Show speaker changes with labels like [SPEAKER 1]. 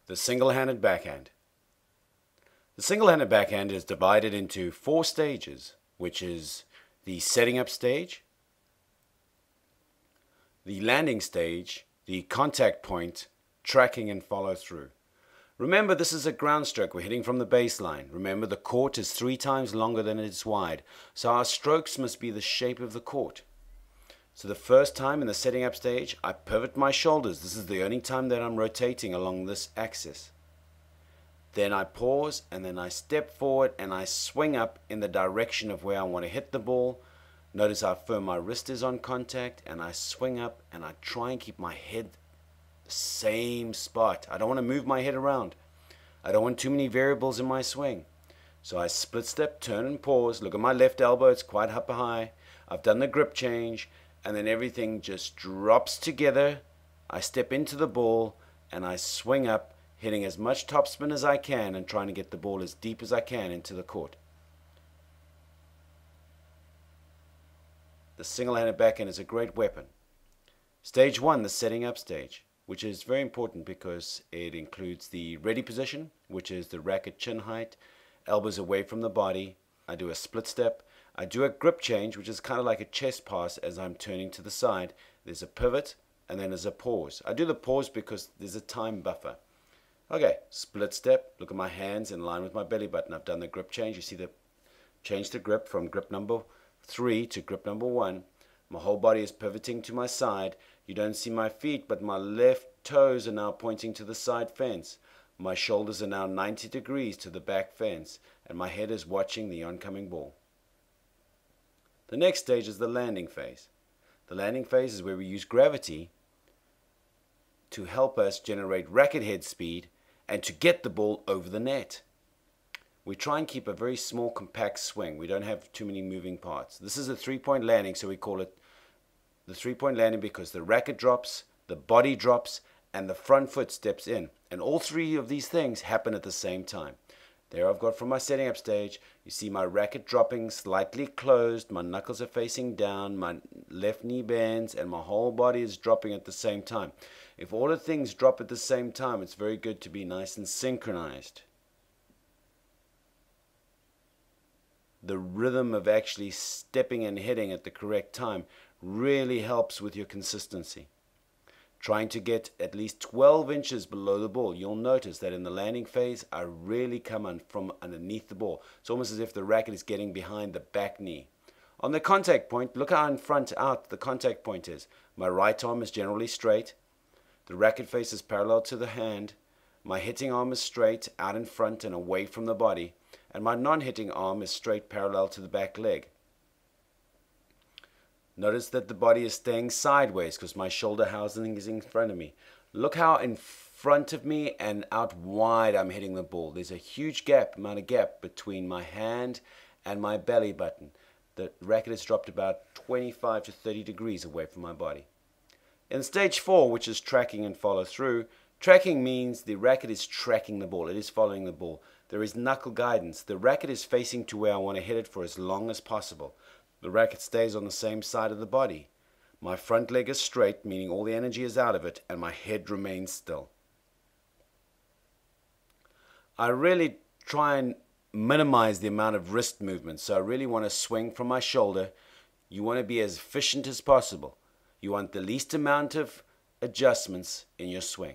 [SPEAKER 1] The single-handed backhand. The single-handed backhand is divided into 4 stages, which is the setting up stage, the landing stage, the contact point, tracking and follow through. Remember, this is a ground stroke. We're hitting from the baseline. Remember, the court is 3 times longer than it is wide, so our strokes must be the shape of the court. So the first time in the setting up stage, I pivot my shoulders. This is the only time that I'm rotating along this axis. Then I pause, and then I step forward and I swing up in the direction of where I want to hit the ball. Notice how firm my wrist is on contact, and I swing up and I try and keep my head the same spot. I don't want to move my head around. I don't want too many variables in my swing. So I split step, turn and pause. Look at my left elbow, it's quite up high. I've done the grip change, and then everything just drops together. I step into the ball and I swing up, hitting as much topspin as I can and trying to get the ball as deep as I can into the court. The single-handed backhand is a great weapon. Stage 1, the setting up stage, which is very important because it includes the ready position, which is the racket chin height, elbows away from the body. I do a split step. I do a grip change, which is kind of like a chest pass as I'm turning to the side. There's a pivot, and then there's a pause. I do the pause because there's a time buffer. Okay, split step. Look at my hands in line with my belly button. I've done the grip change. You see the change the grip from grip number 3 to grip number 1. My whole body is pivoting to my side. You don't see my feet, but my left toes are now pointing to the side fence. My shoulders are now 90 degrees to the back fence, and my head is watching the oncoming ball. The next stage is the landing phase. The landing phase is where we use gravity to help us generate racket head speed and to get the ball over the net. We try and keep a very small, compact swing. We don't have too many moving parts. This is a 3-point landing, so we call it the 3-point landing because the racket drops, the body drops, and the front foot steps in. And all 3 of these things happen at the same time. There I've got from my setting up stage, you see my racket dropping slightly closed, my knuckles are facing down, my left knee bends, and my whole body is dropping at the same time. If all the things drop at the same time, it's very good to be nice and synchronized. The rhythm of actually stepping and hitting at the correct time really helps with your consistency. Trying to get at least 12 inches below the ball. You'll notice that in the landing phase, I really come from underneath the ball. It's almost as if the racket is getting behind the back knee. On the contact point, look how in front out the contact point is. My right arm is generally straight. The racket face is parallel to the hand. My hitting arm is straight, out in front and away from the body. And my non-hitting arm is straight parallel to the back leg. Notice that the body is staying sideways because my shoulder housing is in front of me. Look how in front of me and out wide I'm hitting the ball. There's a huge amount of gap between my hand and my belly button. The racket is dropped about 25 to 30 degrees away from my body. In stage 4, which is tracking and follow through, tracking means the racket is tracking the ball. It is following the ball. There is knuckle guidance. The racket is facing to where I want to hit it for as long as possible. The racket stays on the same side of the body. My front leg is straight, meaning all the energy is out of it, and my head remains still. I really try and minimize the amount of wrist movement, so I really want to swing from my shoulder. You want to be as efficient as possible. You want the least amount of adjustments in your swing.